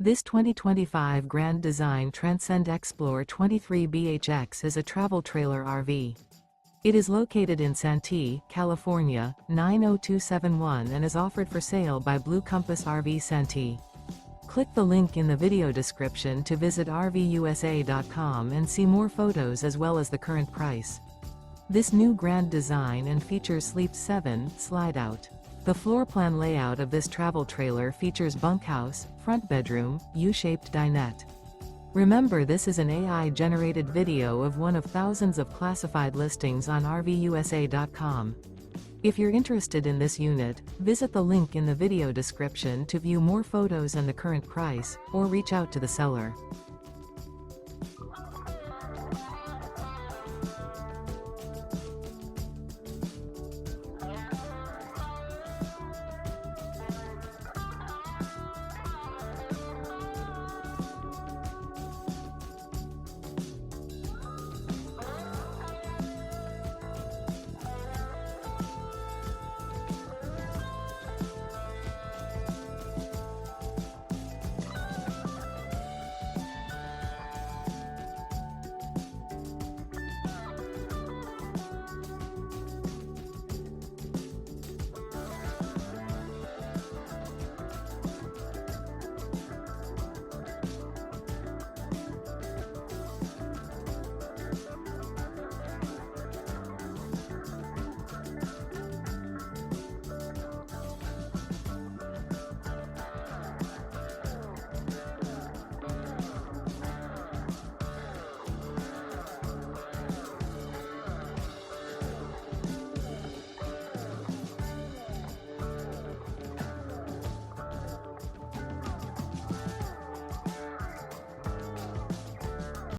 This 2025 Grand Design Transcend Xplor 23BHX is a travel trailer RV. It is located in Santee, California, 90271 and is offered for sale by Blue Compass RV Santee. Click the link in the video description to visit RVUSA.com and see more photos as well as the current price. This new Grand Design and features Sleep 7 Slideout. The floor plan layout of this travel trailer features bunkhouse, front bedroom, U-shaped dinette. Remember, this is an AI-generated video of one of thousands of classified listings on RVUSA.com. If you're interested in this unit, visit the link in the video description to view more photos and the current price, or reach out to the seller.